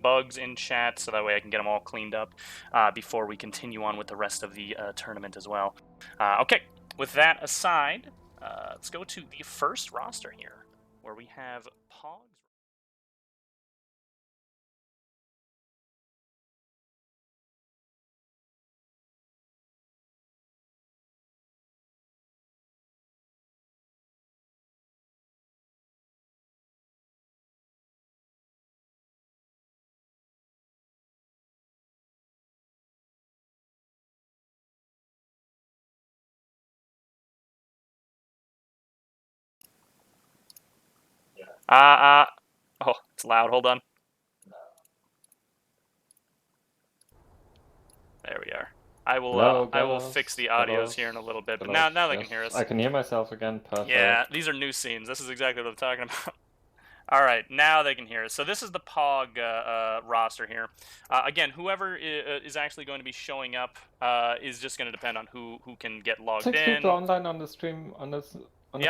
bugs in chat so that way I can get them all cleaned up before we continue on with the rest of the tournament as well. Okay, with that aside, let's go to the first roster here, where we have POGs. Oh, it's loud. Hold on. There we are. I will. Hello, I will Gelos, fix the audios Gelos, here in a little bit, but Gelos, now they yes. can hear us. I can hear myself again. Perfect. Yeah, these are new scenes. This is exactly what I'm talking about. All right, now they can hear us. So this is the POG roster here. Again, whoever is actually going to be showing up is just going to depend on who can get logged 6 in. people online on the stream on the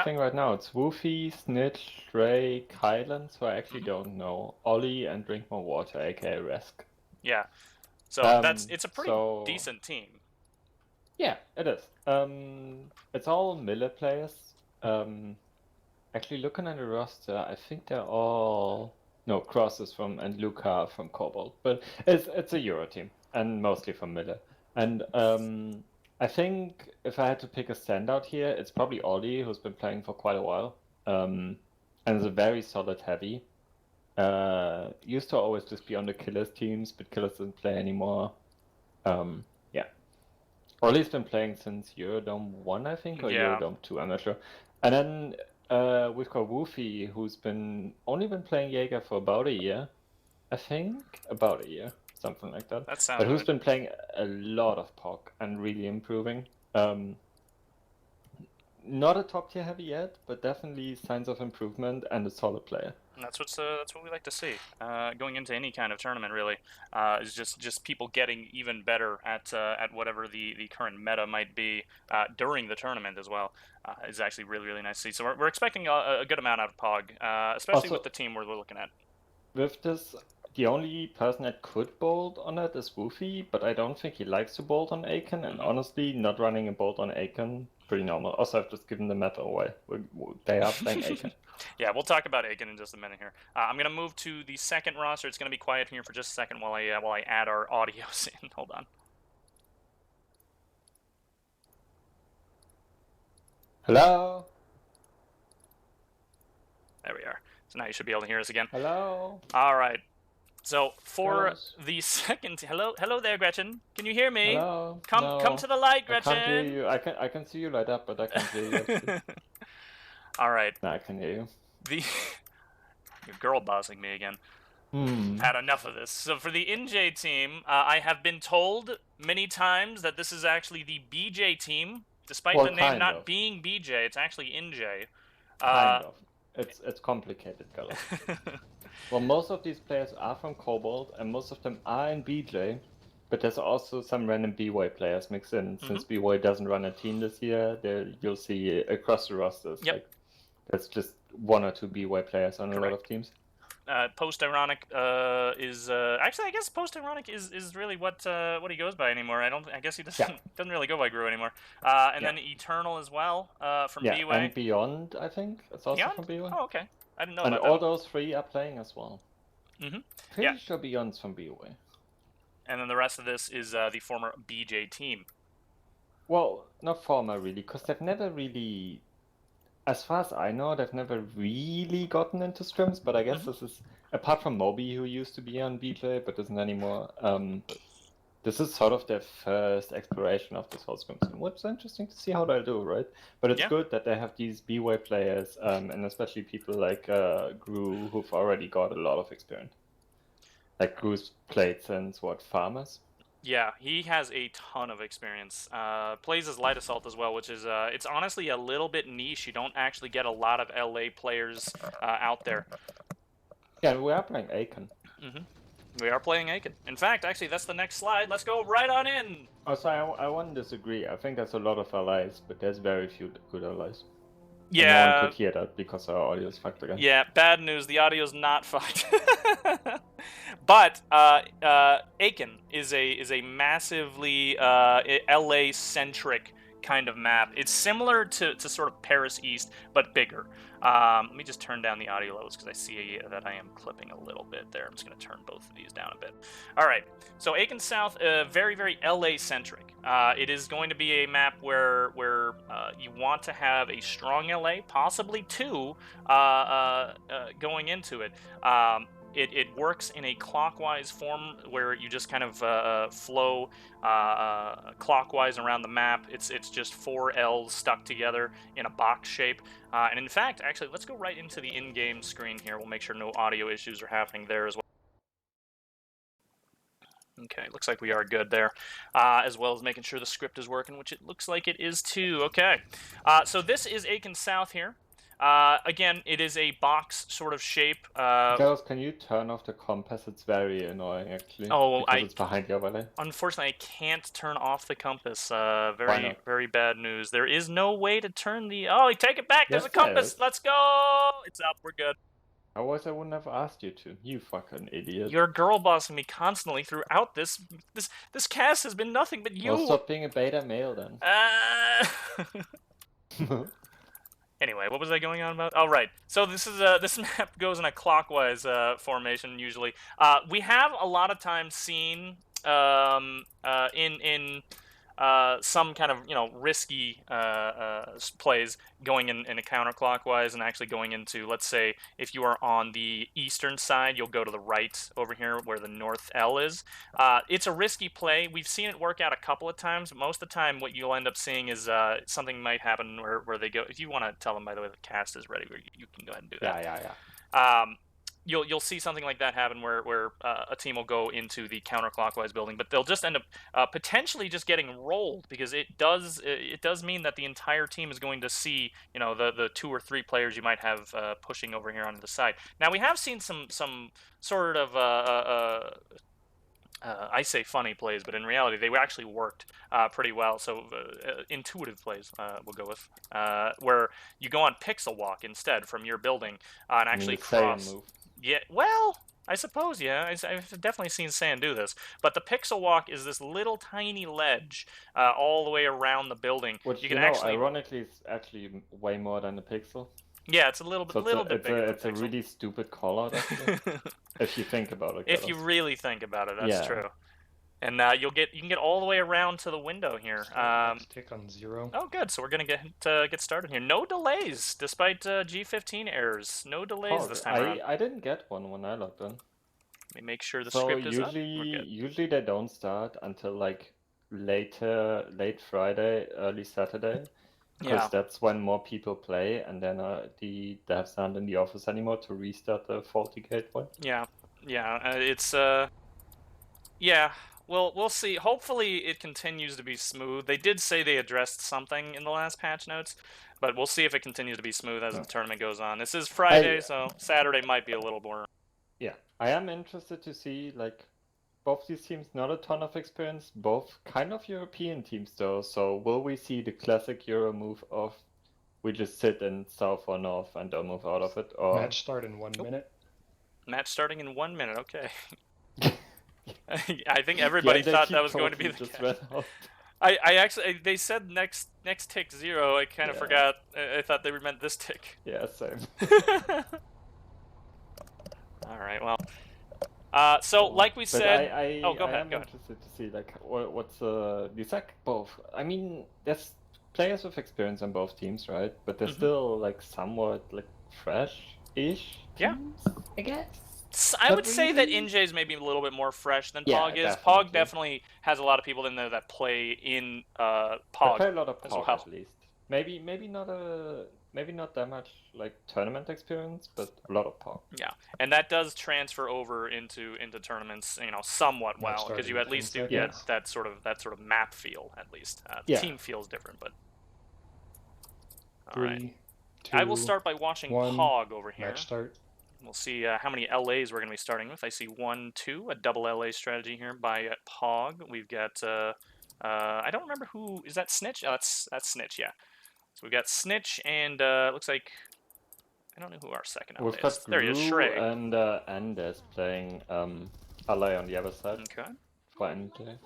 thing right now. It's Woofy, Snitch, Dre, Kylan, so I actually don't know. Ollie and Drink More Water, aka Resk. Yeah. So it's a pretty decent team. Yeah, it is. It's all Miller players. Actually, looking at the roster, I think they're all Crosses and Luca from Cobalt, but it's a Euro team and mostly from Miller. And I think if I had to pick a standout here, it's probably Ollie, who's been playing for quite a while, and is a very solid heavy. Used to always just be on the Killers teams, but Killers doesn't play anymore. Yeah. Ollie's been playing since Eurodome 1, I think, or Eurodome 2, I'm not sure. And then we've got Woofy, who's only been playing Jaeger for about a year. I think about a year, something like that. That sounds But who's been playing a lot of POG and really improving. Not a top tier heavy yet, but definitely signs of improvement and a solid player. And that's what we like to see going into any kind of tournament. Really, is just people getting even better at whatever the current meta might be during the tournament as well. Is actually really nice to see. So we're expecting a good amount out of POG, especially also, with the team we're looking at. With this, the only person that could bolt on it is Woofy, but I don't think he likes to bolt on Aiken, and honestly, not running a bolt on Aiken, pretty normal. Also, I've just given the meta away. They are playing Aiken. Yeah, we'll talk about Aiken in just a minute here. I'm gonna move to the second roster. It's gonna be quiet here for just a second while I add our audios in. Hold on. Hello. There we are. So now you should be able to hear us again. Hello. All right. So for the second, hello there, Gretchen. Can you hear me? Hello. Come to the light, Gretchen. I can't hear you. I can see you light up, but I can't hear you. All right. No, I can hear you. You're girl bossing me again. Had enough of this. So for the NJAY team, I have been told many times that this is actually the BJ team, despite the name not being BJ. It's actually NJAY. Kind of. It's complicated, Gelos. Well, most of these players are from Cobalt, and most of them are in BJ, but there's also some random BY players mixed in. Since BY doesn't run a team this year, you'll see across the rosters, like there's just 1 or 2 BY players on a lot of teams. Post-ironic is actually, I guess post-ironic is really what he goes by anymore. I guess he doesn't really go by Gru anymore. And then Eternal as well from BY. Yeah, and Beyond, I think it's also from BY. Oh, okay. I didn't know and about all that. Those 3 are playing as well. Pretty sure Beyond's from BY. And then the rest of this is the former BJ team. Well, not former really, because they've never really, as far as I know, they've never really gotten into scrims, but I guess this is, apart from Moby, who used to be on BJ, but isn't anymore, this is sort of their first exploration of this whole scrim scene, which is interesting to see how they'll do, right? But it's good that they have these BY players, and especially people like Gru, who've already got a lot of experience. Like Gru's played since, Farmers? Yeah, he has a ton of experience. Plays as Light Assault as well, which is, it's honestly a little bit niche. You don't actually get a lot of LA players out there. Yeah, we are playing Aiken. We are playing Aiken. In fact, actually, that's the next slide. Let's go right on in. Oh, sorry, I wouldn't disagree. I think there's a lot of allies, but there's very few good allies. Yeah. And no one could hear that because our audio is fucked again. Yeah, bad news. The audio's not fucked. But Aiken is a massively LA centric kind of map. It's similar to sort of Paris East, but bigger. Let me just turn down the audio levels because I see that I am clipping a little bit there. I'm just going to turn both of these down a bit. All right, so Aiken South, very, very LA centric. It is going to be a map where you want to have a strong LA, possibly two, going into it. It works in a clockwise form where you just kind of flow clockwise around the map. It's just four L's stuck together in a box shape. And in fact, actually, let's go right into the in-game screen here. We'll make sure no audio issues are happening there as well. Okay, looks like we are good there, as well as making sure the script is working, which it looks like it is too. Okay, so this is Aiken South here. Again, it is a box sort of shape. Gelos, can you turn off the compass? It's very annoying, actually. Oh, because it's behind your valet. Unfortunately, I can't turn off the compass. Why Very, not? very bad news. There is no way to turn the... Oh, take it back! There's Yes, a compass! there is. Let's go! It's up, we're good. Otherwise, I wouldn't have asked you to. You fucking idiot. You're girl bossing me constantly throughout this cast has been nothing but you! Well, stop being a beta male, then. Anyway, what was I going on about? Oh, right. So this is this map goes in a clockwise formation usually. We have a lot of times seen in some kind of risky plays going in a counterclockwise and actually going into, let's say, if you are on the eastern side, you'll go to the right over here where the north L is. It's a risky play. We've seen it work out a couple of times. Most of the time, what you'll end up seeing is something might happen where they go. If you want to tell them, by the way, the cast is ready, you can go ahead and do that. Yeah. You'll see something like that happen where a team will go into the counterclockwise building, but they'll just end up potentially just getting rolled because it does mean that the entire team is going to see the two or three players you might have pushing over here onto the side. Now we have seen some sort of I say funny plays, but in reality they actually worked pretty well. So intuitive plays we'll go with, where you go on pixel walk instead from your building and actually cross. Move. Yeah, well, I suppose, yeah. I've definitely seen Sand do this. But the pixel walk is this little tiny ledge all the way around the building. Which, you can actually... ironically, is actually way more than a pixel. Yeah, it's a little bit, bigger. It's a really stupid call-out, actually. If you think about it. If you really think about it, that's true. And you can get all the way around to the window here. Tick on 0. Oh, good. So we're gonna get started here. No delays, despite G15 errors. No delays this time around. I didn't get one when I logged in. Let me make sure the script is up. Usually they don't start until like late Friday, early Saturday. Because that's when more people play, and then the devs aren't in the office anymore to restart the faulty gateway. Yeah. It's yeah. Well, we'll see. Hopefully it continues to be smooth. They did say they addressed something in the last patch notes, but we'll see if it continues to be smooth as the tournament goes on. This is Friday, so Saturday might be a little more. Yeah, I am interested to see, like, both these teams, not a ton of experience, both kind of European teams though, so will we see the classic Euro move of we just sit in south or north and don't move out of it? Or... Match start in 1 minute. Match starting in 1 minute, okay. I think everybody thought that was going to be the case. I actually, they said next tick 0. I kind of forgot. I thought they meant this tick. Yeah, same. All right, well. So like we said, go ahead. I'm interested to see like what's these like both. I mean, there's players with experience on both teams, right? But they're still like somewhat like fresh-ish. Yeah, I guess. I would say that NJAY is maybe a little bit more fresh than POG is. Definitely. POG definitely has a lot of people in there that play in POG. I play a lot of POG well. at least. Maybe not that much like tournament experience, but a lot of POG. Yeah, and that does transfer over into tournaments, somewhat well, because you at least do get that sort of map feel at least. The team feels different, but. All right. 2, I will start by watching POG over here. Match start. We'll see how many LAs we're going to be starting with. I see 1, 2, a double LA strategy here by POG. We've got, I don't remember who, is that Snitch? Oh, that's Snitch, yeah. So we've got Snitch and looks like, I don't know who our second LA is. There he is, Shrey. And Anders playing ally on the other side Okay. for NJAY.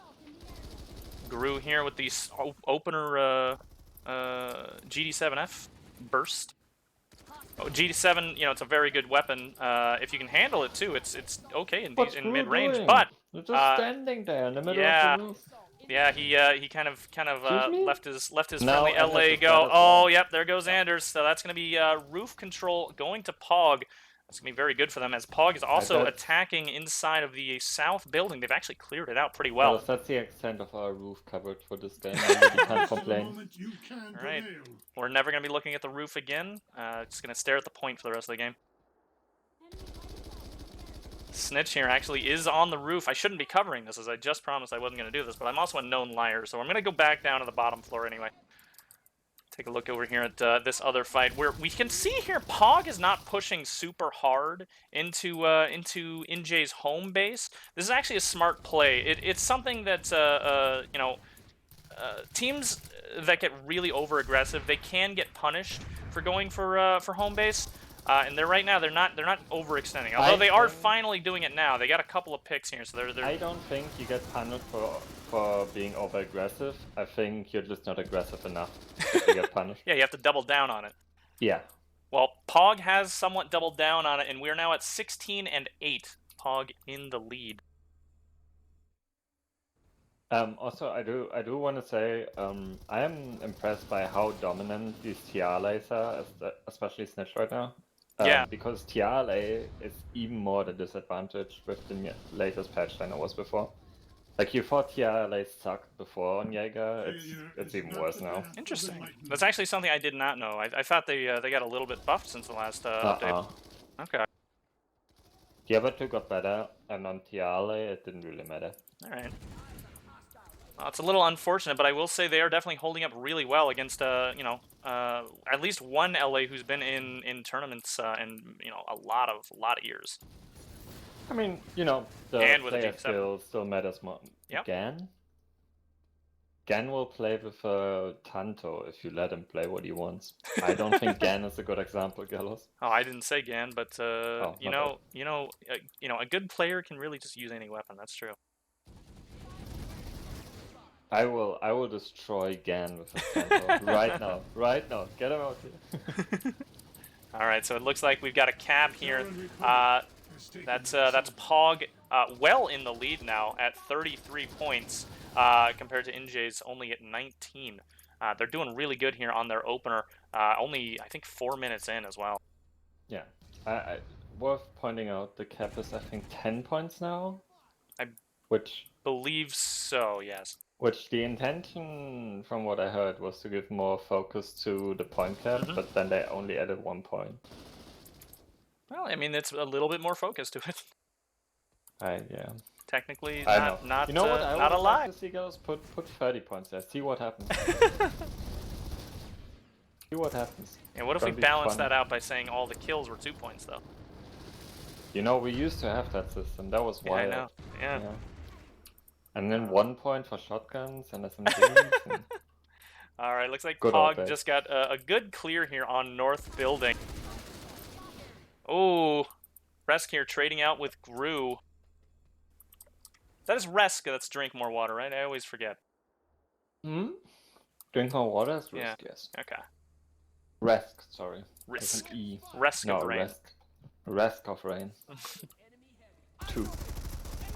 Gru here with the opener GD7F burst. Oh, GD7, you know, it's a very good weapon. If you can handle it too, it's okay in What's in Gru mid range. doing? But You're just standing there in the middle yeah, of the roof. yeah, he kind of Excuse me? left his Now friendly Anders LA is go. dead as Oh, well. yep, there goes Yeah. Anders. So that's gonna be roof control going to POG. That's gonna be very good for them as POG is also attacking inside of the south building. They've actually cleared it out pretty well. That's the extent of our roof coverage for this game. I really can't complain. All right, we're never gonna be looking at the roof again. Just gonna stare at the point for the rest of the game. Snitch here actually is on the roof. I shouldn't be covering this, as I just promised I wasn't going to do this, but I'm also a known liar, so I'm going to go back down to the bottom floor anyway. Take a look over here at this other fight, where we can see here POG is not pushing super hard into NJAY's home base. This is actually a smart play. It's something that, you know, teams that get really over-aggressive, they can get punished for going for home base. And right now they're not overextending. Although they are finally doing it now. They got a couple of picks here, so they're. I don't think you get punished for being over aggressive. I think you're just not aggressive enough to get punished. Yeah, you have to double down on it. Yeah. Well, POG has somewhat doubled down on it, and we're now at 16 and 8. POG in the lead. Also, I do want to say I am impressed by how dominant these TRLAs are, especially Snitch right now. Yeah. Because TRLA is even more the disadvantage with the latest patch than it was before. Like, you thought TRLA sucked before on Jaeger, it's even worse now. Interesting. That's actually something I did not know. I thought they got a little bit buffed since the last update. Okay. The other two got better, and on TRLA it didn't really matter. Alright. Well, it's a little unfortunate, but I will say they are definitely holding up really well against, you know, at least one LA who's been in tournaments in, you know, a lot of years. I mean, you know, the player still matters more. Yep. Gan will play with Tanto if you let him play what he wants. I don't think Gan is a good example, Gelos. Oh, I didn't say Gan, but you know, a good player can really just use any weapon. That's true. I will destroy Gan with a Tanto right now. Get him out here. All right, so it looks like we've got a cap here. That's POG well in the lead now at 33 points compared to NJAY's only at 19. They're doing really good here on their opener. Only, I think, 4 minutes in as well. Yeah. Worth pointing out, the cap is, I think, 10 points now? I believe so, yes. Which the intention, from what I heard, was to give more focus to the point cap, but then they only added 1 point. Well, I mean, it's a little bit more focus to it. Yeah. Technically, not you know what? not a lie. Like to see girls put 30 points there. See what happens. See what happens. Yeah, what if we balance that out by saying all the kills were 2 points, though? You know, we used to have that system. That was wild. Yeah, I know. Yeah. And then 1 point for shotguns and SMGs. And... Alright, looks like POG just got a good clear here on North Building. Oh, Resk here trading out with Gru. That is Resk that's drink more water, right? I always forget. Hmm? Drink more water is Risk, yes. Okay. Resk, sorry. Risk. E. Resk of Rain. Resk of Rain. 2.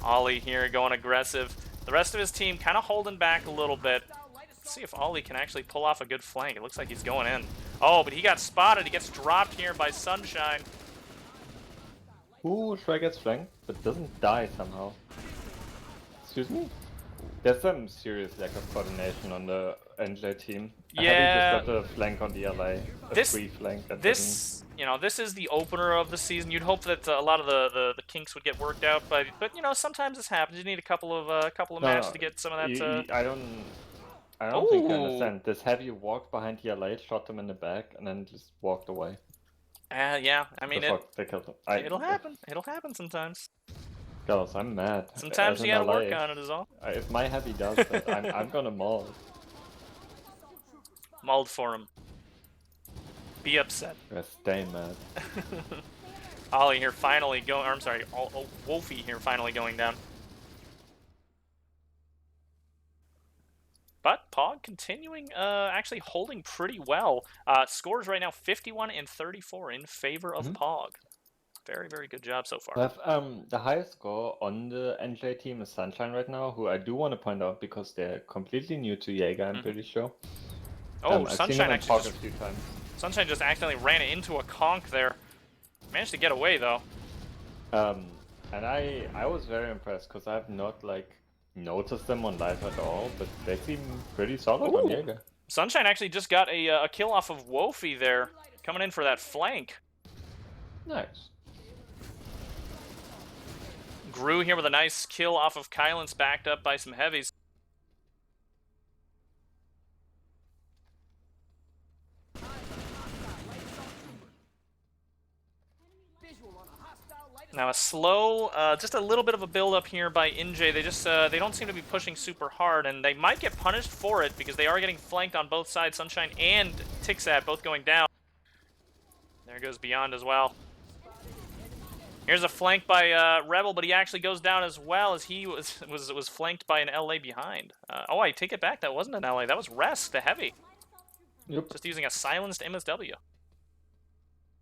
Ollie here going aggressive. The rest of his team kind of holding back a little bit. Let's see if Ollie can actually pull off a good flank. It looks like he's going in. Oh, but he got spotted. He gets dropped here by Sunshine. Ooh, Shrek gets flanked, but doesn't die somehow. Excuse me? There's some serious lack of coordination on the NJAY team. Yeah. Just got a flank on the LA. Free flank. You know, this is the opener of the season. You'd hope that a lot of the kinks would get worked out, but you know, sometimes this happens. You need a couple of matches to get some of that. I don't think I understand. This heavy walked behind the LA, shot them in the back, and then just walked away. Yeah, I mean, they killed him. It'll happen. It'll happen sometimes. Girls, I'm mad. Sometimes you gotta work on it, is all. If my heavy does that, I'm gonna maul. Mauled for him. Be upset. Stay mad. Ollie here finally going, or I'm sorry, Wolfie here finally going down. But POG continuing, actually holding pretty well. Scores right now 51 and 34 in favor of POG. Very, very good job so far. The highest score on the NJ team is Sunshine right now, who I do want to point out because they're completely new to Jaeger, I'm pretty sure. Oh, I've seen them Sunshine in actually POG a few times. Sunshine just accidentally ran into a conch there. Managed to get away though. And I was very impressed because I have not like noticed them on live at all, but they seem pretty solid on Jaeger. Sunshine actually just got a kill off of Wolfie there, coming in for that flank. Nice. Gru here with a nice kill off of Kylan's, backed up by some heavies. Now a slow, just a little bit of a build up here by NJAY. They just they don't seem to be pushing super hard, and they might get punished for it because they are getting flanked on both sides. Sunshine and Tixat both going down. There goes Beyond as well. Here's a flank by Rebel, but he actually goes down as well as he was flanked by an LA behind. Oh, I take it back. That wasn't an LA. That was Resk, the heavy. Yep. Just using a silenced MSW.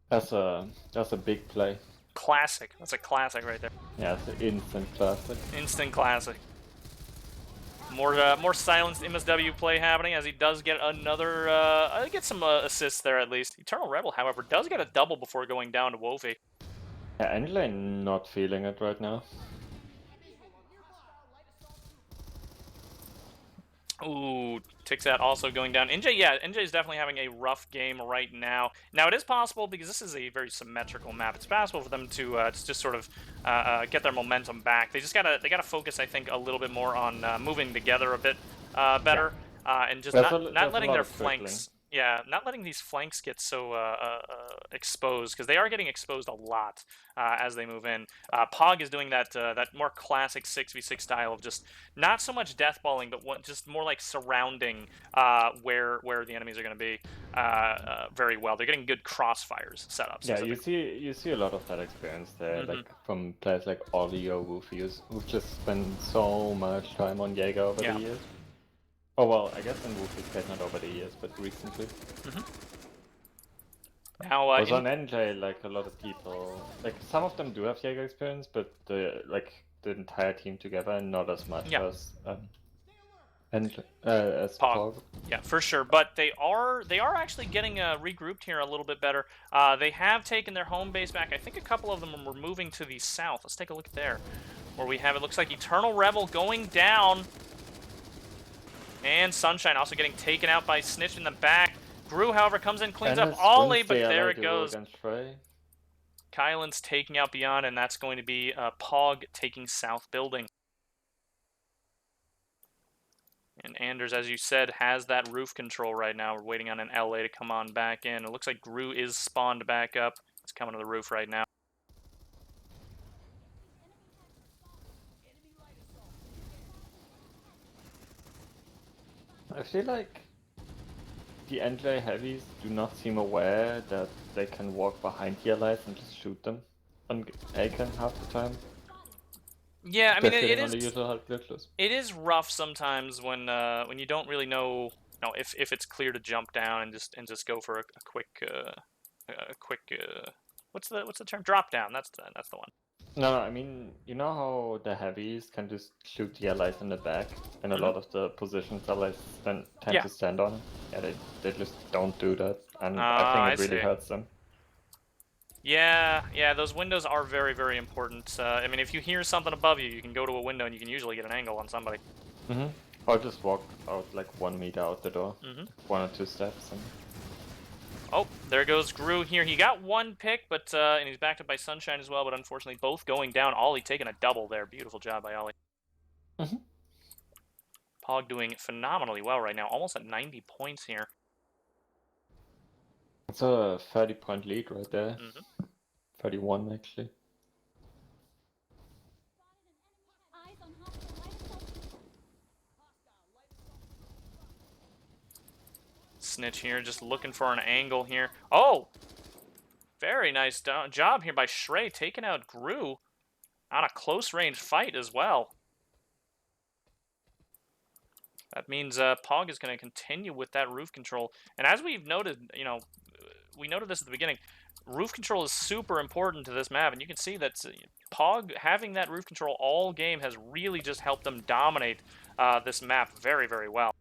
That's a big play. Classic. That's a classic right there. Yeah, it's an instant classic. Instant classic. More silenced MSW play happening as he does get another, get some assists there at least. Eternal Rebel, however, does get a double before going down to Wolfie. Yeah, NJAY not feeling it right now. Ooh, Tixat also going down. NJAY, yeah, NJAY is definitely having a rough game right now. Now, it is possible, because this is a very symmetrical map, it's possible for them to just sort of get their momentum back. They gotta focus, I think, a little bit more on moving together a bit better, and just not letting their flanks... Yeah, not letting these flanks get so exposed, because they are getting exposed a lot as they move in. POG is doing that that more classic 6v6 style of just not so much deathballing, but just more like surrounding where the enemies are going to be very well. They're getting good crossfires set up. Yeah, you see a lot of that experience there, like from players like Ollie or Wolfie, who've just spent so much time on Jaeger over the years. Oh well, I guess in Wolfie's case not over the years, but recently. Now, on NJAY, like a lot of people, like some of them do have Jaeger experience, but the entire team together, not as much as POG. Yeah, for sure. But they are actually getting regrouped here a little bit better. They have taken their home base back. I think a couple of them were moving to the south. Let's take a look there, where we have it. Looks like Eternal Rebel going down. And Sunshine also getting taken out by Snitch in the back. Gru, however, comes in, cleans up Ollie, but there it goes. Kylan's taking out Beyond, and that's going to be POG taking South Building. And Anders, as you said, has that roof control right now. We're waiting on an LA to come on back in. It looks like Gru is spawned back up. It's coming to the roof right now. I feel like the NJAY heavies do not seem aware that they can walk behind the allies and just shoot them on Aiken half the time. Yeah, I mean, it is rough sometimes when you don't really know, if it's clear to jump down and just go for a quick what's the term, drop down. That's the one. No, I mean, you know how the heavies can just shoot the allies in the back, and a lot of the positions allies tend to stand on? Yeah, they just don't do that, and I think it really hurts them. Yeah, those windows are very, very important. I mean, if you hear something above you, you can go to a window and you can usually get an angle on somebody. Or just walk out like 1 meter out the door, 1 or 2 steps. And... Oh, there goes Gru here. He got one pick, but and he's backed up by Sunshine as well, but unfortunately both going down. Ollie taking a double there. Beautiful job by Ollie. POG doing phenomenally well right now, almost at 90 points here. It's a 30-point lead right there. 31, actually. Snitch here, just looking for an angle here. Oh! Very nice job here by NJAY, taking out Gru on a close-range fight as well. That means POG is going to continue with that roof control. And as we've noted, you know, we noted this at the beginning, roof control is super important to this map. And you can see that POG having that roof control all game has really just helped them dominate this map very, very well.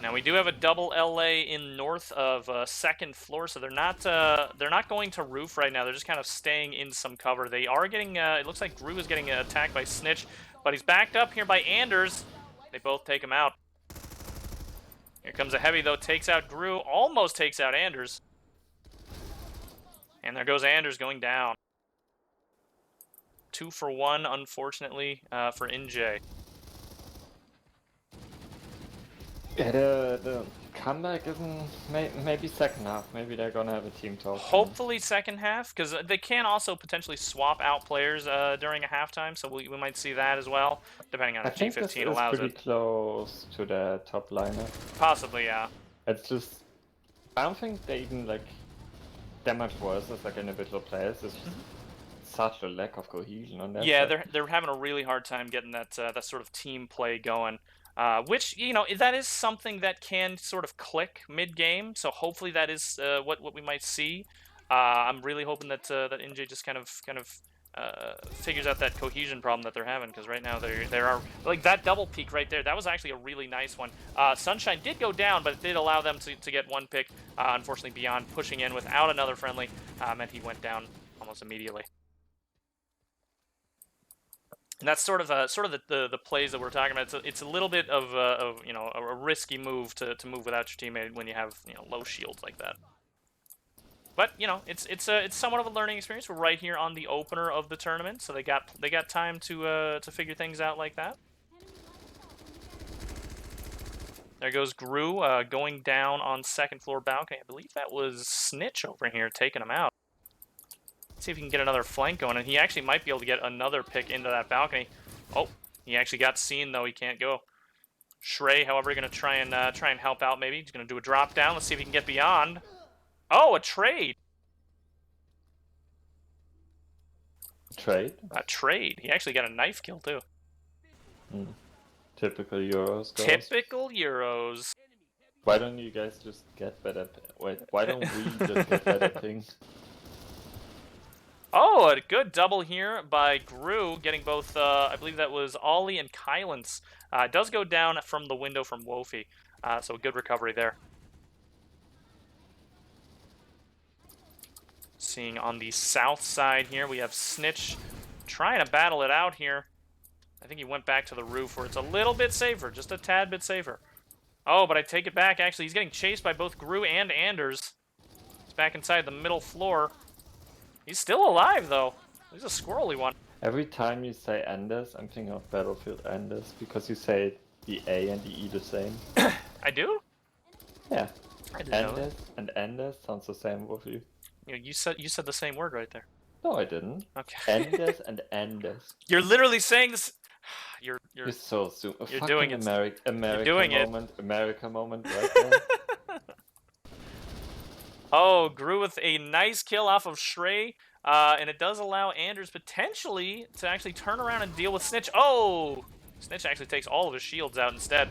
Now we do have a double LA in north of second floor, so they're not going to roof right now. They're just kind of staying in some cover. They are getting. It looks like Gru is getting attacked by Snitch, but he's backed up here by Anders. They both take him out. Here comes a heavy though. Takes out Gru. Almost takes out Anders. And there goes Anders going down. 2 for 1, unfortunately, for NJAY. Yeah, the comeback isn't maybe second half. Maybe they're gonna have a team talk. Hopefully second half, because they can also potentially swap out players during a halftime, so we might see that as well, depending on if G15 allows it. I think this is pretty close to the top lineup. Possibly, yeah. It's just, I don't think they even like that much worse as like individual players. It's just such a lack of cohesion on that. Yeah, they're having a really hard time getting that that sort of team play going. Which, you know, that is something that can sort of click mid-game, so hopefully that is what we might see. I'm really hoping that that NJAY just kind of figures out that cohesion problem that they're having, because right now there are, like, that double peak right there, that was actually a really nice one. Sunshine did go down, but it did allow them to get one pick. Unfortunately, Beyond pushing in without another friendly meant he went down almost immediately. And that's sort of the plays that we're talking about. It's a little bit of you know, a risky move to move without your teammate when you have, you know, low shields like that. But you know, it's somewhat of a learning experience. We're right here on the opener of the tournament, so they got time to figure things out like that. There goes Gru going down on second floor balcony. I believe that was Snitch over here taking him out. See if he can get another flank going, and he actually might be able to get another pick into that balcony. Oh, he actually got seen though. He can't go. NJAY, however, going to try and help out. Maybe he's going to do a drop down. Let's see if he can get beyond. Oh, a trade. Trade. A trade. He actually got a knife kill too. Typical Euros. Goals. Typical Euros. Why don't you guys just get better? Wait, why don't we just get better things? Oh, a good double here by Gru, getting both, I believe that was Ollie and Kylance. It does go down from the window from Wofi, so a good recovery there. Seeing on the south side here, we have Snitch trying to battle it out here. I think he went back to the roof where it's a little bit safer, just a tad bit safer. Oh, but I take it back, actually. He's getting chased by both Gru and Anders. He's back inside the middle floor. He's still alive, though. He's a squirrely one. Every time you say Anders, I'm thinking of Battlefield Anders, because you say the A and the E the same. I do? Yeah. I didn't know Anders and Anders sounds the same with you. You said the same word right there. No, I didn't. Okay. Anders and Anders. You're literally saying this. You're so soon. You're doing it. America moment right there. Oh, Gru with a nice kill off of NJAY, and it does allow Anders potentially to actually turn around and deal with Snitch. Oh! Snitch actually takes all of his shields out instead.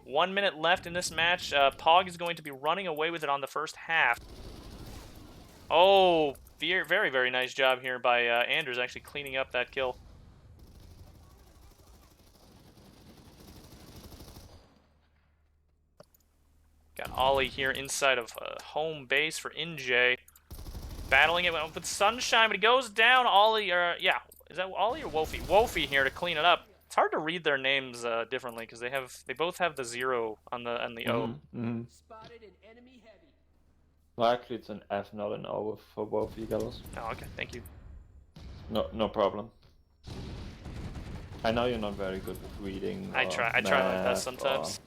1 minute left in this match. POG is going to be running away with it on the first half. Oh, very, very nice job here by Anders actually cleaning up that kill. Got Ollie here inside of home base for NJAY. Battling it with Sunshine, but he goes down. Ollie, yeah, is that Ollie or Wofi? Wofi here to clean it up. It's hard to read their names differently because they both have the 0 on the O. Spotted an enemy heavy. Well, actually, it's an F, not an O for both of you guys. Oh, okay, thank you. No problem. I know you're not very good with reading. I try my best sometimes.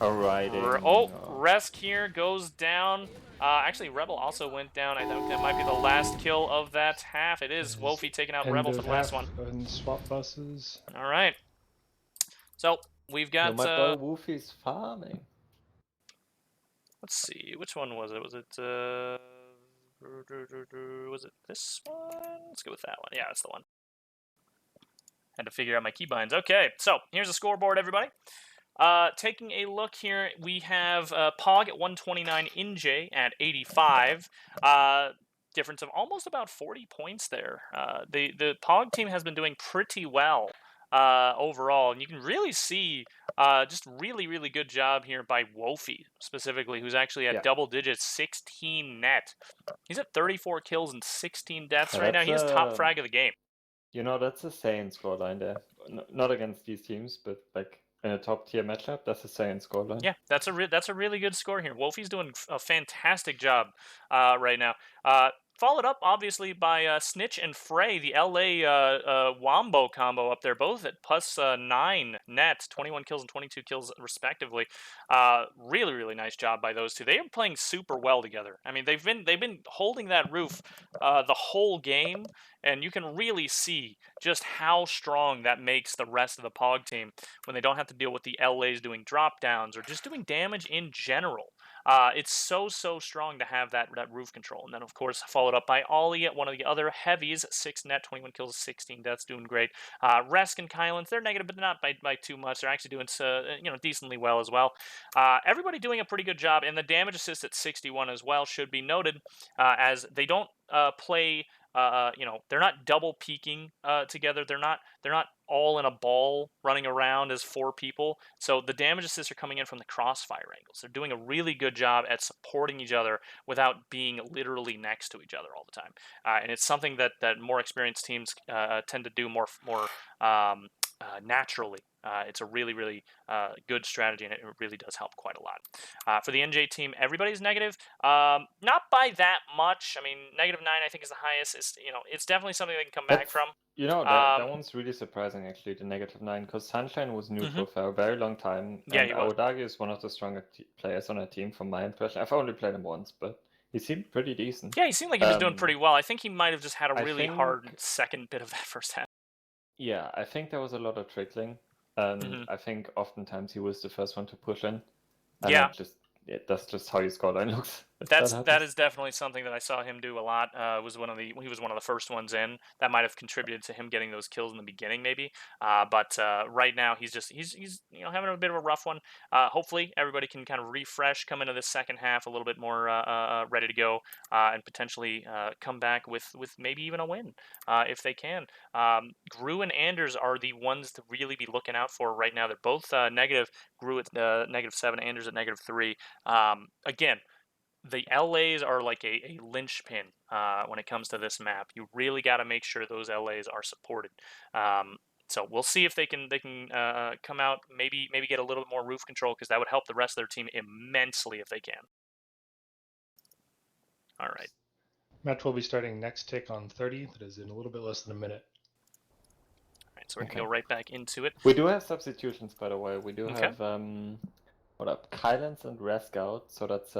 Alright. Resk here goes down. Actually, Rebel also went down. I think that might be the last kill of that half. It is Wofi taking out Rebel for the last one. And swap buses. All right. So we've got. My boy Wofi's farming. Let's see, which one was it? Was it was it this one? Let's go with that one. Yeah, that's the one. Had to figure out my keybinds. Okay, so here's the scoreboard, everybody. Taking a look here, we have POG at 129, NJAY at 85. Difference of almost about 40 points there. The POG team has been doing pretty well overall, and you can really see just really good job here by Wofi specifically, who's actually at double digits, 16 net. He's at 34 kills and 16 deaths right now. He is top frag of the game. You know, that's a sane scoreline there. Not against these teams, but like in a top tier matchup, that's a sane scoreline. Yeah, that's a really good score here. Wolfie's doing a fantastic job right now. Followed up, obviously, by Snitch and Frey, the LA Wombo combo up there, both at plus 9 net, 21 kills and 22 kills respectively. Really nice job by those two. They are playing super well together. I mean, they've been holding that roof the whole game, and you can really see just how strong that makes the rest of the POG team when they don't have to deal with the LAs doing drop downs or just doing damage in general. It's so strong to have that roof control. And then, of course, followed up by Ollie at one of the other heavies, 6 net, 21 kills, 16 deaths, doing great. Resk and Kylans, they're negative, but not by too much. They're actually doing decently well as well. Everybody doing a pretty good job, and the damage assist at 61 as well should be noted, as they don't play. They're not double peaking together. They're not all in a ball running around as 4 people. So the damage assists are coming in from the crossfire angles. They're doing a really good job at supporting each other without being literally next to each other all the time. And it's something that more experienced teams tend to do more naturally. It's a really good strategy, and it really does help quite a lot. For the NJ team, everybody's negative. Not by that much. I mean, -9 I think is the highest. It's definitely something they can come back from. You know, that one's really surprising, actually, the -9, because Sunshine was neutral for a very long time. Yeah, and he was. Aodagi is one of the stronger players on our team, from my impression. I've only played him once, but he seemed pretty decent. Yeah, he seemed like he was doing pretty well. I think he might have just had a really think- hard second bit of that first half. Yeah, I think there was a lot of trickling. I think oftentimes he was the first one to push in. And Yeah. that's just how your scoreline looks. That is definitely something that I saw him do a lot. He was one of the first ones in. That might have contributed to him getting those kills in the beginning, maybe. But right now he's having a bit of a rough one. Hopefully everybody can kind of refresh, come into this second half a little bit more ready to go, and potentially come back with maybe even a win if they can. Gru and Anders are the ones to really be looking out for right now. They're both negative. Gru at -7, Anders at -3. Again, the LAs are like a linchpin when it comes to this map. You really got to make sure those LAs are supported. So we'll see if they can come out, maybe get a little bit more roof control, because that would help the rest of their team immensely if they can. All right. Match will be starting next tick on 30. That is in a little bit less than a minute. All right, so we're gonna go right back into it. We do have substitutions, by the way. We do have Kylans and Resk out, so that's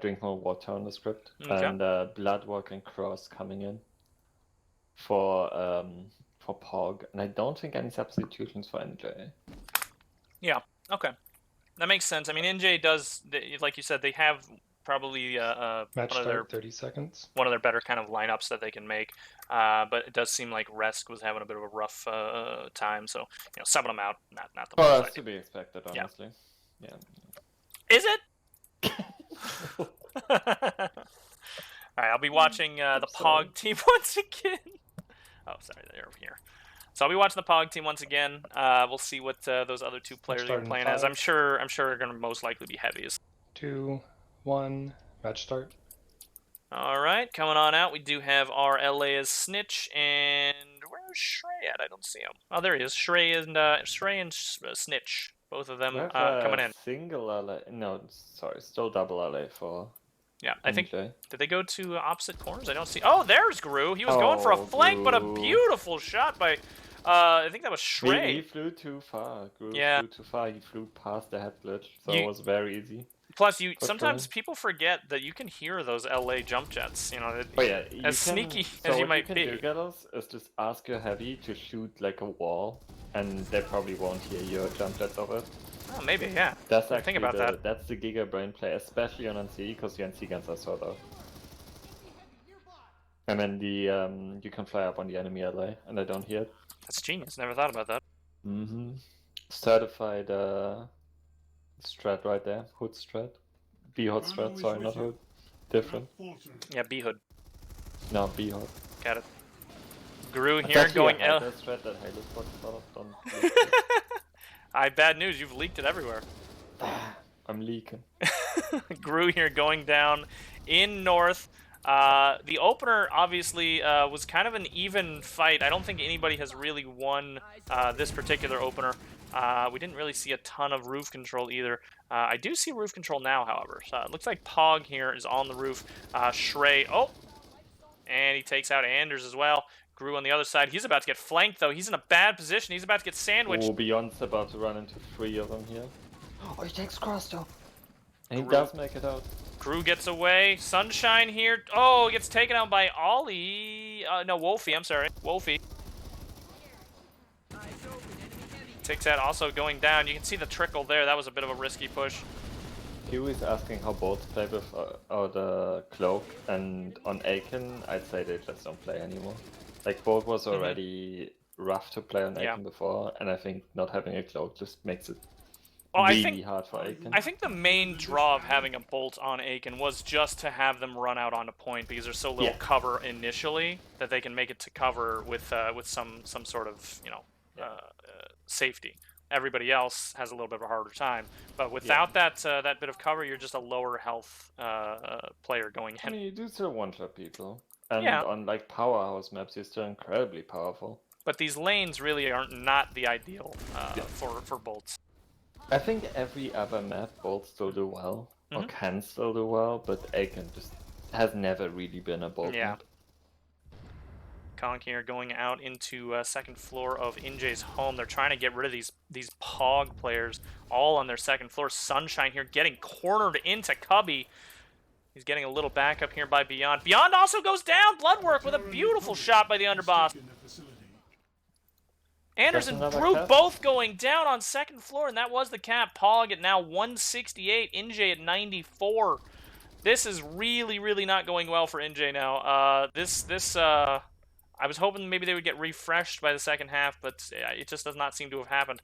Drink More Water on the script, and Bloodwalk and Cross coming in for POG, and I don't think any substitutions for NJ. Yeah. Okay. That makes sense. I mean, NJ does, like you said, they have probably Match start 30 seconds. One of their better kind of lineups that they can make, but it does seem like Resk was having a bit of a rough time, so subbing them out, not the Well, most that's to be expected, honestly. Yeah. Is it? All right, I'll be watching the POG team once again. Oh, sorry, they're over here. So I'll be watching the POG team once again. We'll see what those other 2 players are playing as. I'm sure are going to most likely be heavies. 2, 1, match start. All right, coming on out, we do have our LA as Snitch, and where's Shrey at? I don't see him. Oh, there he is. Shrey and Snitch, both of them coming in. Single LA, no, sorry, still double LA for. Yeah, I think. Did they go to opposite corners? I don't see. Oh, there's Gru. He was going for a flank, but a beautiful shot by. I think that was Shrey. He flew too far. Gru flew too far. He flew past the head glitch, so it was very easy. Plus, sometimes people forget that you can hear those LA jump jets. As sneaky as you might be. What you can do, Gelos, is just ask your heavy to shoot like a wall, and they probably won't hear your jump jets of it. Oh, maybe, yeah. That's Think actually about that. that's the Giga Brain play, especially on NC, because the NC guns are sort of. And then the you can fly up on the enemy LA, and I don't hear it. That's genius. Never thought about that. Mm-hmm. Certified strat right there. Hood strat. B hood strat, sorry, not hood. Different. Yeah, B hood. No, B hood. Got it. Gru It's here actually going a L. Hydra strat that Halo Spot sort of don't. Bad news. You've leaked it everywhere. I'm leaking. Gru here going down in north. The opener obviously was kind of an even fight. I don't think anybody has really won this particular opener. We didn't really see a ton of roof control either. I do see roof control now, however. So it looks like POG here is on the roof. Shrey, oh, and he takes out Anders as well. Gru on the other side. He's about to get flanked, though. He's in a bad position. He's about to get sandwiched. Oh, Beyond's about to run into 3 of them here. Oh, he takes cross though. And he Gru. does make it out. Gru gets away. Sunshine here. Oh, he gets taken out by Ollie. No, Wolfie, I'm sorry. Wolfie. Takes out, also going down. You can see the trickle there. That was a bit of a risky push. Hugh is asking how both play with the cloak, and on Aiken, I'd say they just don't play anymore. Like, both was already rough to play on Aiken before, and I think not having a cloak just makes it really hard for Aiken. I think the main draw of having a bolt on Aiken was just to have them run out onto point, because there's so little cover initially that they can make it to cover with some sort of, you know, safety. Everybody else has a little bit of a harder time, but without that bit of cover, you're just a lower health player going in. I mean, you do still one-shot people, and Yeah. on like powerhouse maps, you're still incredibly powerful. But these lanes really aren't not the ideal for bolts. I think every other map bolts still do well, or can still do well, but Aiken just has never really been a bolt map. Conk here going out into second floor of NJAY's home. They're trying to get rid of these POG players all on their second floor. Sunshine here getting cornered into Cubby. He's getting a little backup here by Beyond. Beyond also goes down. Bloodwork with a beautiful shot by the underboss. Anders and Gru both going down on second floor, and that was the cap. POG at now 168, NJAY at 94. This is really, really not going well for NJAY now. I was hoping maybe they would get refreshed by the second half, but it just does not seem to have happened.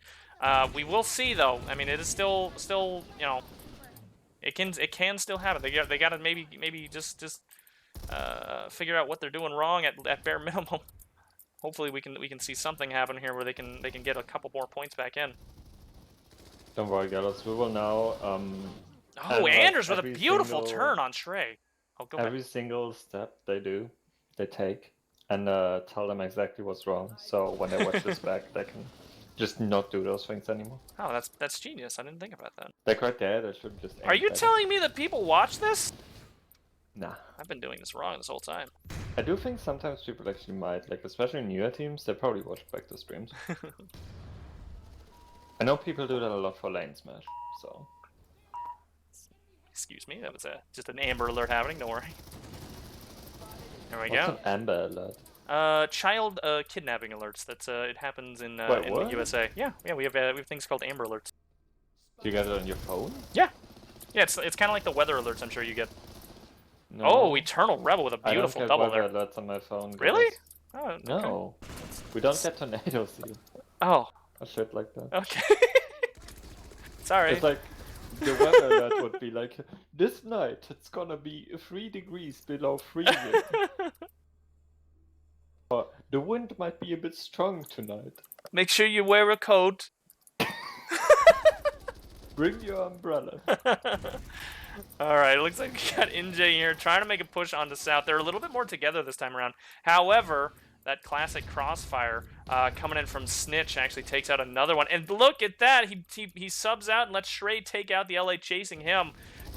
We will see, though. I mean, it is still, you know, it can still happen. They got to maybe just figure out what they're doing wrong at bare minimum. Hopefully, we can see something happen here where they can get a couple more points back in. Don't worry, Gelos. We will now. Oh, Anders with a beautiful turn on Shrey. Oh, go every back. single step they take, and tell them exactly what's wrong. So when they watch this back, they can just not do those things anymore. Oh, that's genius. I didn't think about that. They're quite there. They should just. Are you telling me that people watch this? Nah. I've been doing this wrong this whole time. I do think sometimes people actually might, like, especially newer teams, they probably watch back the streams. I know people do that a lot for lane smash, so. Excuse me, that was just an Amber Alert happening, don't worry. There we What's go. an Amber Alert? Child kidnapping alerts. That's it happens in Wait, in what? the USA. Yeah, we have things called Amber Alerts. Do you get it on your phone? Yeah, it's kind of like the weather alerts I'm sure you get. No. Oh, Eternal Rebel with a beautiful I don't double get there. weather alerts on my phone. Really? Guys. Oh, okay. No. We don't get tornadoes here. Oh. Or shit like that. Okay. Sorry. It's like, the weather alert would be like, this night it's gonna be 3 degrees below freezing. Or the wind might be a bit strong tonight. Make sure you wear a coat. Bring your umbrella. Alright, it looks like we got NJAY here trying to make a push onto south. They're a little bit more together this time around. However, that classic crossfire coming in from Snitch actually takes out another one. And look at that! He subs out and lets Shrey take out the LA chasing him.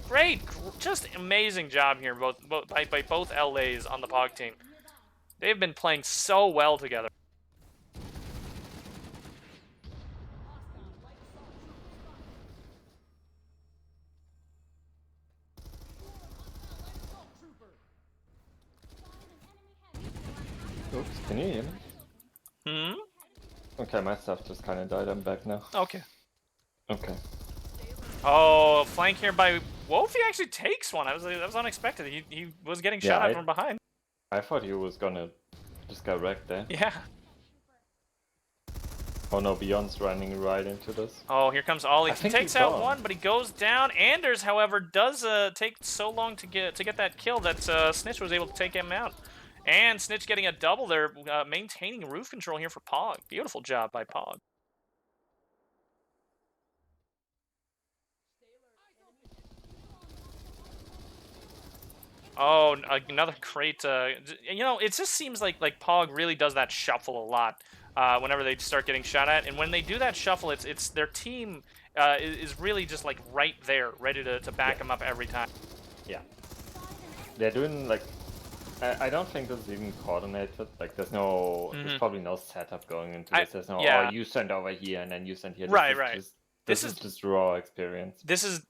Great! Just amazing job here by both LAs on the POG team. They've been playing so well together. Oops, can you hear me? Hmm? Okay, my stuff just kinda died. I'm back now. Okay. Okay. Oh, flank here by Wolfie actually takes one. That was unexpected. He was getting shot at from behind. I thought he was gonna just get wrecked there. Yeah. Oh no, Beyond's running right into this. Oh, here comes Ollie. I He think takes he out saw one, him. but he goes down. Anders, however, does take so long to get that kill that Snitch was able to take him out. And Snitch getting a double there, maintaining roof control here for POG. Beautiful job by POG. Oh, another great. You know, it just seems like POG really does that shuffle a lot whenever they start getting shot at, and when they do that shuffle, it's their team is really just like right there, ready to back them up every time. Yeah. They're doing like. I don't think this is even coordinated. Like, there's no. There's probably no setup going into this. There's no. Yeah. Oh, you send over here and then you send here. Right, This is right. Just, this is just raw experience. This is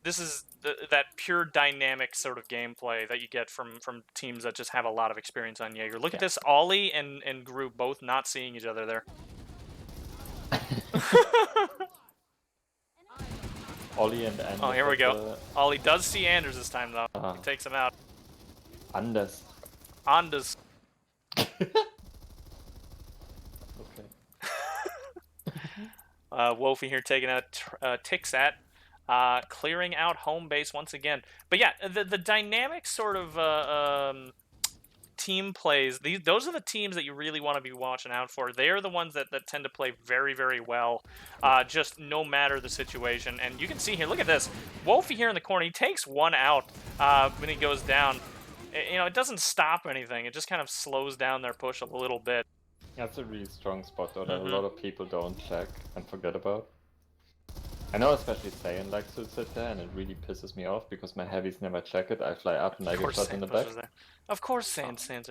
that pure dynamic sort of gameplay that you get from teams that just have a lot of experience on Jaeger. Look at this, Ollie and Gru both not seeing each other there. Ollie and Anders. Oh, here we go. Ollie does see Anders this time though. He takes him out. Anders. Anders. Okay. Wolfie here taking out Tixat, clearing out home base once again. But yeah, the dynamic sort of team plays, those are the teams that you really want to be watching out for. They are the ones that tend to play very, very well, just no matter the situation. And you can see here, look at this. Wolfie here in the corner, he takes one out when he goes down. You know, it doesn't stop anything. It just kind of slows down their push a little bit. That's a really strong spot though that a lot of people don't check and forget about. I know especially Saiyan likes to sit there and it really pisses me off because my heavies never check it. I fly up and I get shot in the back. Of course Saiyan's there.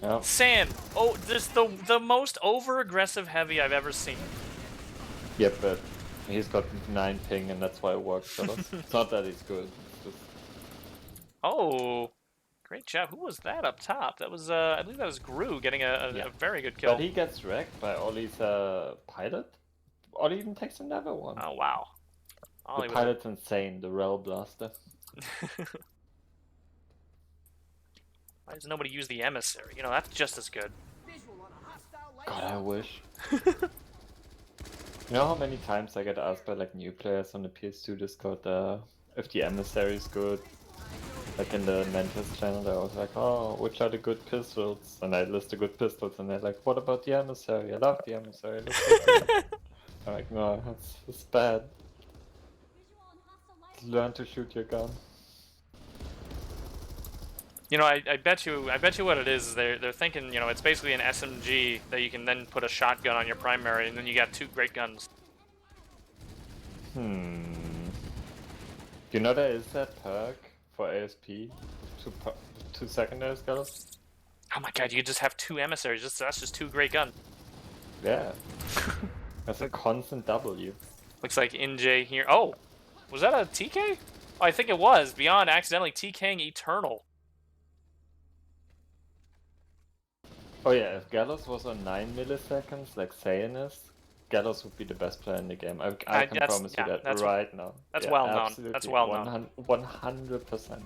Yeah. Saiyan! Oh, this the most over-aggressive heavy I've ever seen. Yep, but he's got 9 ping and that's why it works. It's not that he's good. It's just... Oh, great job. Who was that up top? That was, I believe that was Gru getting a very good kill. But he gets wrecked by Ollie's pilot. Ollie even takes another one. Oh, wow. The pilot's insane, the Rel Blaster. Why does nobody use the emissary? You know, that's just as good. God, I wish. You know how many times I get asked by like new players on the PS2 Discord if the emissary is good? Like in the Mentors channel, I was like, oh, which are the good pistols? And I list the good pistols, and they're like, what about the emissary? I love the emissary. I'm like, no, it's bad. Learn to shoot your gun. You know, I bet you what it is they're thinking, you know, it's basically an SMG that you can then put a shotgun on your primary, and then you got 2 great guns. You know there is that perk for ASP, 2 secondary Gelos? Oh my god, you could just have 2 emissaries, that's just 2 great guns. Yeah. That's a constant W. Looks like NJAY here. Oh! Was that a TK? Oh, I think it was. Beyond accidentally TKing Eternal. Oh yeah, if Gelos was on 9 milliseconds, like Saiyan is, Gelos would be the best player in the game. I can promise you that right now. That's well known. That's well known. 100%.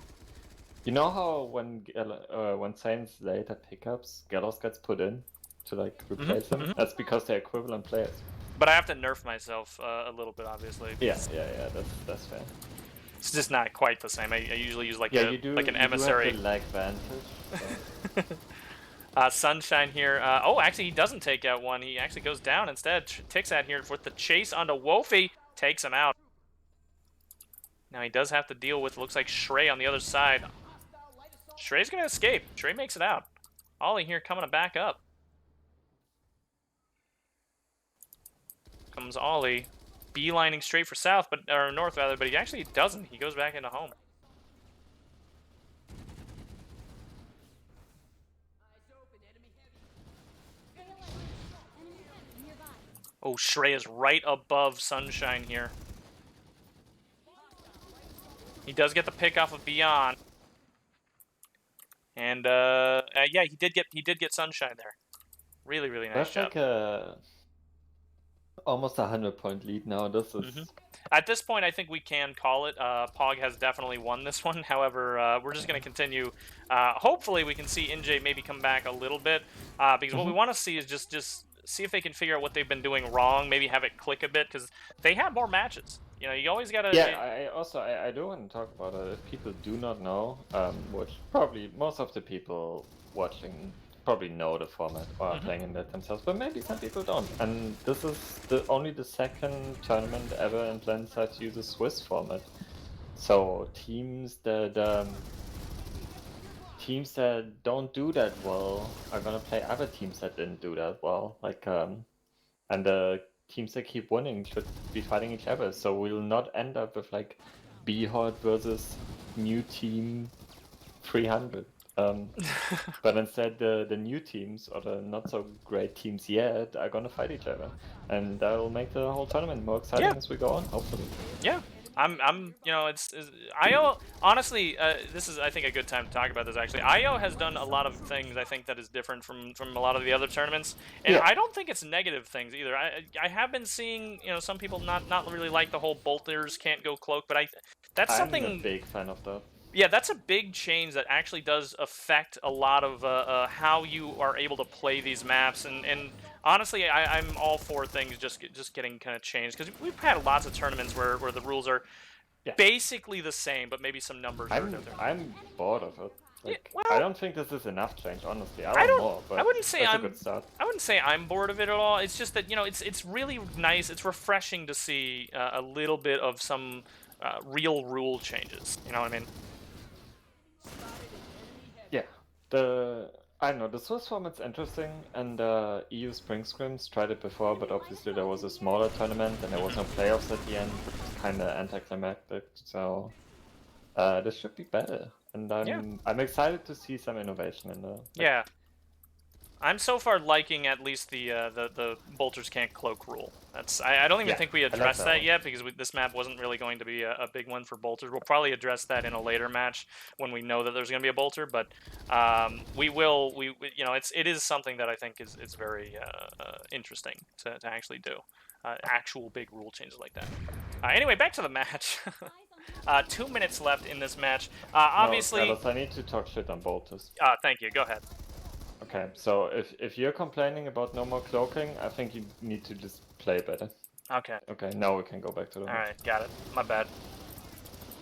You know how when Saiyan's later pickups, Gelos gets put in to like replace him? That's because they're equivalent players. But I have to nerf myself a little bit, obviously. Yeah, that's fair. It's just not quite the same. I usually use like an You emissary. do have the lag vantage. Sunshine here. Oh, actually, he doesn't take out one. He actually goes down instead. Tixat here with the chase onto Wolfie. Takes him out. Now he does have to deal with, looks like Shrey on the other side. Shrey's going to escape. Shrey makes it out. Ollie here coming to back up. Comes Ollie. Beelining straight for south, or north rather, but he actually doesn't. He goes back into home. Oh, Shrey is right above Sunshine here. He does get the pick off of Beyond. And yeah, he did get Sunshine there. Really, really nice job. Like Almost 100-point lead now. This is At this point, I think we can call it. POG has definitely won this one. However, we're just going to continue. Hopefully, we can see NJ maybe come back a little bit, because what we want to see is just see if they can figure out what they've been doing wrong. Maybe have it click a bit, because they have more matches. You know, you always got to. yeah. I do want to talk about it. If people do not know, which probably most of the people watching probably know the format or are playing in it themselves, but maybe some people don't. And this is only the second tournament ever in Planetside to use a Swiss format. So teams that don't do that well are gonna play other teams that didn't do that well. And the teams that keep winning should be fighting each other. So we'll not end up with like B-Horde versus new team 300. But instead, the new teams or the not so great teams yet are gonna fight each other, and that will make the whole tournament more exciting as we go on. Hopefully. Yeah, you know, it's IO. Honestly, this is I think a good time to talk about this. Actually, IO has done a lot of things I think that is different from a lot of the other tournaments, and Yeah. I don't think it's negative things either. I have been seeing some people not really like the whole bolters can't go cloak, but that's I'm something. a big fan of that. Yeah, that's a big change that actually does affect a lot of how you are able to play these maps, and honestly, I'm all for things just getting kind of changed, because we've had lots of tournaments where the rules are basically the same, but maybe some numbers are different. I'm bored of it. Like, well, I don't think this is enough change, honestly. I want more, but I wouldn't say that's a good start. I wouldn't say I'm bored of it at all. It's just that it's really nice. It's refreshing to see a little bit of some real rule changes. You know what I mean? Yeah, I don't know, the Swiss format's interesting, and EU Spring Scrims tried it before, but obviously there was a smaller tournament and there was no playoffs at the end, which was kind of anticlimactic. So this should be better, and I'm excited to see some innovation in the. Yeah. I'm so far liking at least the bolters can't cloak rule. I don't even think we addressed that yet, because this map wasn't really going to be a big one for bolters. We'll probably address that in a later match when we know that there's going to be a bolter, but we it is something that I think is very interesting to actually do. Actual big rule changes like that. Anyway, back to the match. 2 minutes left in this match. Obviously. No, Gelos, I need to talk shit on bolters. Thank you. Go ahead. Okay, so if you're complaining about no more cloaking, I think you need to just play better. Okay. Okay, now we can go back to the. Alright, got it. My bad.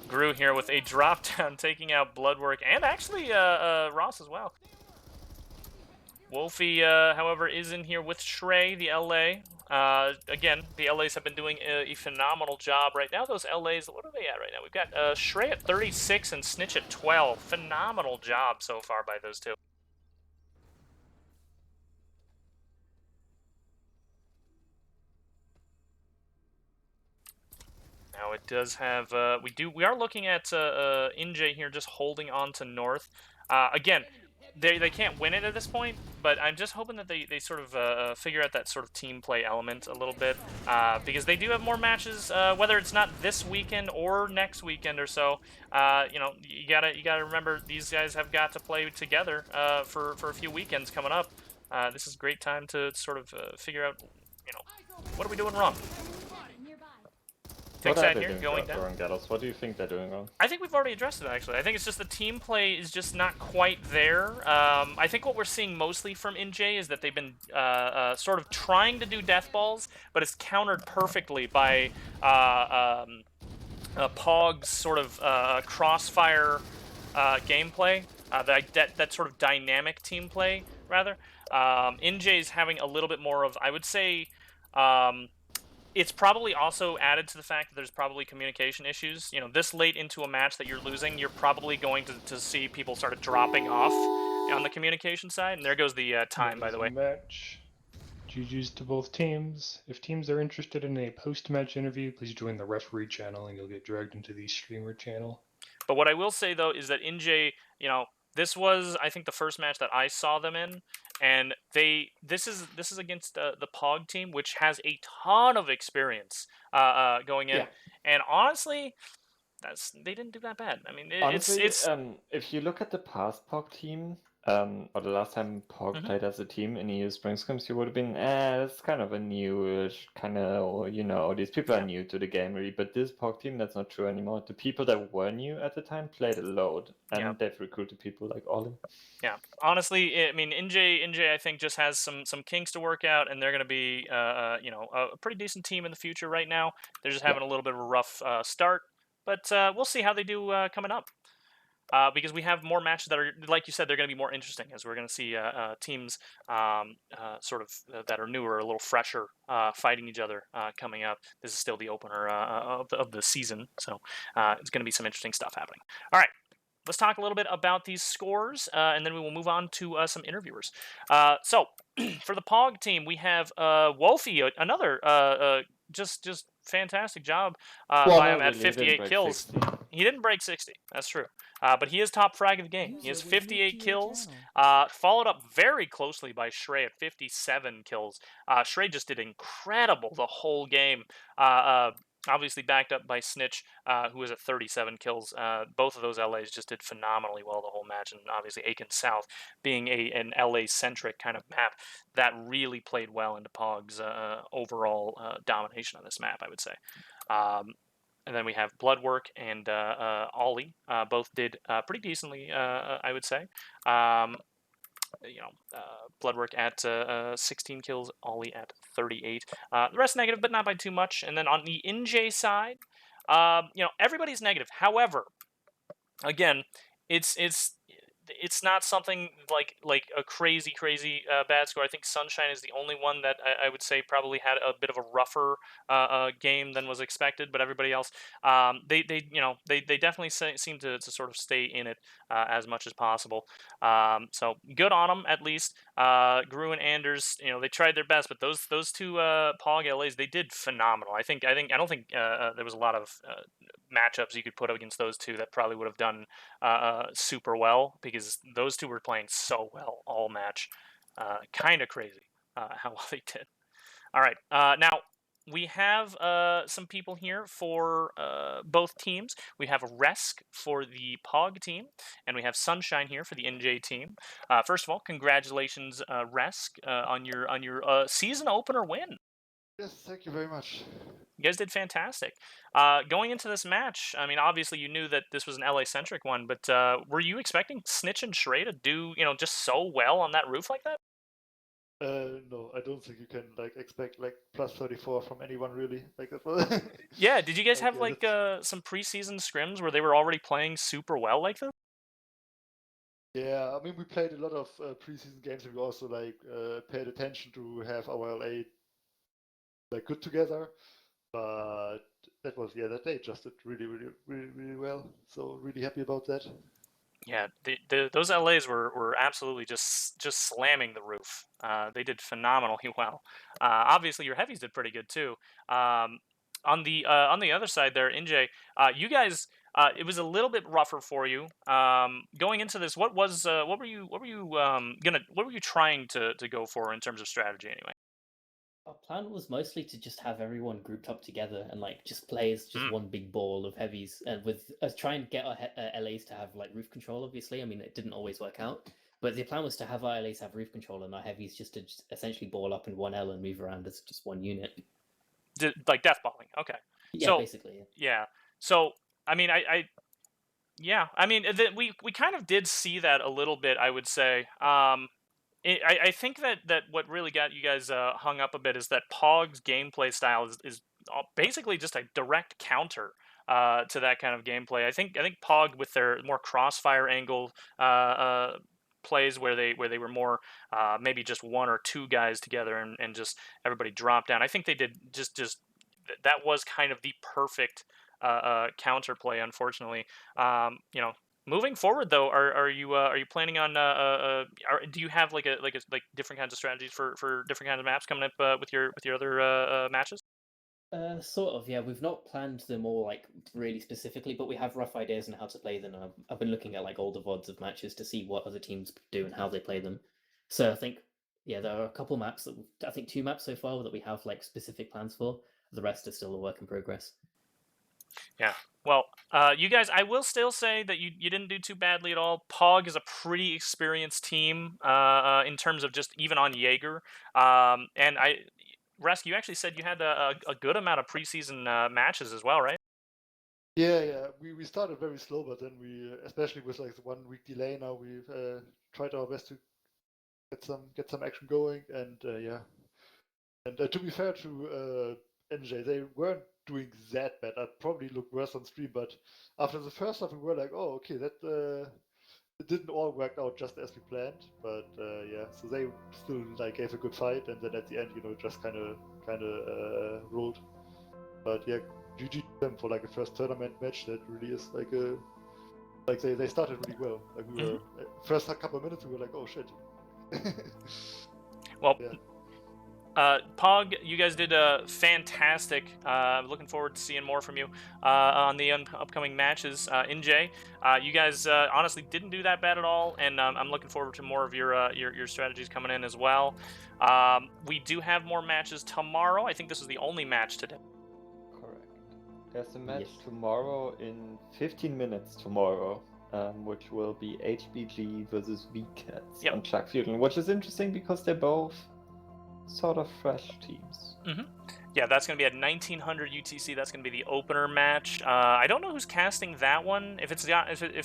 Gru here with a drop down, taking out Bloodwork, and actually Ross as well. Wolfie, however, is in here with Shrey, the LA. Again, the LAs have been doing a phenomenal job right now. Those LAs, what are they at right now? We've got Shrey at 36 and Snitch at 12. Phenomenal job so far by those two. Now it does have, we are looking at NJAY here just holding on to North. Again, they can't win it at this point, but I'm just hoping that they sort of figure out that sort of team play element a little bit, because they do have more matches, whether it's not this weekend or next weekend or so. You gotta remember, these guys have got to play together for a few weekends coming up. This is a great time to sort of figure out, what are we doing wrong? What are they here, going down. Gelos? What do you think they're doing wrong? I think we've already addressed it, actually. I think it's just the team play is just not quite there. I think what we're seeing mostly from NJAY is that they've been sort of trying to do death balls, but it's countered perfectly by POG's sort of crossfire gameplay, that sort of dynamic team play, rather. NJAY's having a little bit more of, I would say, it's probably also added to the fact that there's probably communication issues. This late into a match that you're losing, you're probably going to see people start dropping off on the communication side. And there goes the time, by the way. Match. GG's to both teams. If teams are interested in a post-match interview, please join the referee channel and you'll get dragged into the streamer channel. But what I will say, though, is that NJAY, this was, I think, the first match that I saw them in, and this is against the POG team, which has a ton of experience going in, and honestly, they didn't do that bad. I mean, honestly, it's if you look at the past POG team, or the last time POG played as a team in EU Spring Scrims, you would have been, that's kind of a newish kind of, these people are new to the game really. But this POG team, that's not true anymore. The people that were new at the time played a load, and they've recruited people like Ollie. Yeah, honestly, I mean, NJAY, I think just has some kinks to work out, and they're going to be, a pretty decent team in the future. Right now, they're just having a little bit of a rough start, but we'll see how they do coming up. Because we have more matches that are, like you said, they're going to be more interesting, as we're going to see teams that are newer, a little fresher, fighting each other coming up. This is still the opener of the season, so it's going to be some interesting stuff happening. All right. Let's talk a little bit about these scores, and then we will move on to some interviewers. So, for the POG team, we have Wolfie, another just fantastic job by him at 58 kills. 60. He didn't break 60. That's true. But he is top frag of the game. He has 58 kills, followed up very closely by Shrey at 57 kills. Shrey just did incredible the whole game. Obviously backed up by Snitch, who was at 37 kills. Both of those LAs just did phenomenally well the whole match, and obviously Aiken South being an LA-centric kind of map, that really played well into POG's overall domination on this map, I would say. And then we have Bloodwork and Ollie. Both did pretty decently, I would say. Bloodwork at 16 kills, Ollie at 38. The rest negative, but not by too much. And then on the NJ side, everybody's negative. However, again, it's not something like a crazy bad score. I think Sunshine is the only one that I would say probably had a bit of a rougher game than was expected, but everybody else, they definitely seem to sort of stay in it as much as possible. So good on them at least. Gru and Anders, they tried their best, but those two POG LAs, they did phenomenal. I don't think there was a lot of matchups you could put against those two that probably would have done super well, because those two were playing so well all match. Kind of crazy how well they did. All right, now we have some people here for both teams. We have Resk for the POG team, and we have Sunshine here for the NJ team. First of all, congratulations, Resk, on your season opener win. Yes, thank you very much. You guys did fantastic. Going into this match, I mean, obviously you knew that this was an LA-centric one, but were you expecting Snitch and Shrey to do, just so well on that roof like that? No, I don't think you can expect plus 34 from anyone really. That. Yeah, did you guys have some preseason scrims where they were already playing super well like that? Yeah, I mean, we played a lot of preseason games, and we also paid attention to have our LA good together. But that day just did really well. So really happy about that. Yeah, those LAs were absolutely just slamming the roof. They did phenomenally well. Obviously, your heavies did pretty good too. On the other side there, NJ, you guys, it was a little bit rougher for you. Going into this, what were you trying to go for in terms of strategy anyway? Our plan was mostly to just have everyone grouped up together and just play as just one big ball of heavies, and with try and get our LAs to have roof control. Obviously, I mean it didn't always work out, but the plan was to have our LAs have roof control and our heavies just to essentially ball up in one L and move around as just one unit. Like deathballing. Okay. Yeah, so, basically. Yeah. So I mean, we kind of did see that a little bit, I would say. I think that what really got you guys hung up a bit is that POG's gameplay style is basically just a direct counter to that kind of gameplay. I think POG, with their more crossfire angle plays where they were more maybe just one or two guys together and just everybody dropped down. I think they did just that was kind of the perfect counterplay. Unfortunately, moving forward, though, are you planning on do you have like different kinds of strategies for different kinds of maps coming up with your other matches? Sort of, yeah. We've not planned them all really specifically, but we have rough ideas on how to play them. I've been looking at older VODs of matches to see what other teams do and how they play them. So I think, yeah, there are a couple maps I think 2 maps so far that we have specific plans for. The rest are still a work in progress. Yeah. Well, you guys, I will still say that you didn't do too badly at all. POG is a pretty experienced team in terms of just even on Jaeger. And Rask, you actually said you had a good amount of preseason matches as well, right? Yeah. We started very slow, but then we, especially with like the 1 week delay now, we've tried our best to get some action going, and yeah. And to be fair to NJ, they weren't doing that bad. I probably looked worse on stream, but after the first half, we were like, oh, okay, that it didn't all work out just as we planned. But yeah, so they still like gave a good fight, and then at the end, just kind of rolled. But yeah, GG them for like a first tournament match. That really is like a they started really well. Like we were first couple of minutes, we were like, oh shit. Well. Yeah. POG, you guys did fantastic. Looking forward to seeing more from you on the upcoming matches. NJ, you guys honestly didn't do that bad at all, and I'm looking forward to more of your strategies coming in as well. We do have more matches tomorrow. I think this is the only match today. Correct. There's a match tomorrow in 15 minutes tomorrow, which will be HBG versus VCats on Chuck Fusion, which is interesting because they're both sort of fresh teams. Yeah, that's going to be at 1900 UTC. That's going to be the opener match. I don't know who's casting that one. If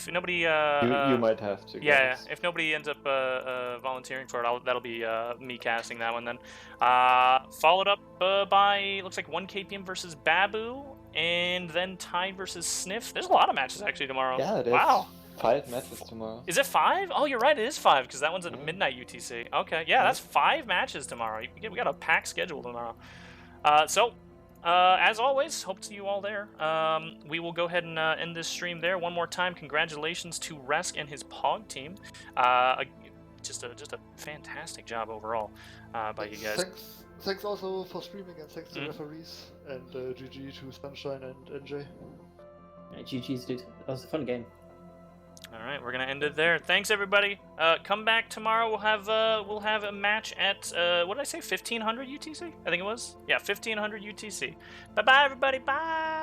nobody you might have to. Yeah, if nobody ends up volunteering for it, that'll be me casting that one then. Followed up by looks like 1 KPM versus Babu, and then Tide versus Sniff. There's a lot of matches actually tomorrow. Yeah, there's wow. 5 matches tomorrow. Is it 5? Oh, you're right. It is 5 because that one's at midnight UTC. Okay, yeah, that's 5 matches tomorrow. We got a packed schedule tomorrow. So, as always, hope to see you all there. We will go ahead and end this stream there. One more time, congratulations to Resk and his POG team. Just a fantastic job overall by you guys. Thanks also for streaming, and thanks to referees, and GG to Sunshine and NJ. GG's, dude. That was a fun game. All right, we're gonna end it there. Thanks everybody. Come back tomorrow. We'll have a match at what did I say? 1500 UTC? I think it was. Yeah, 1500 UTC. Bye bye everybody. Bye.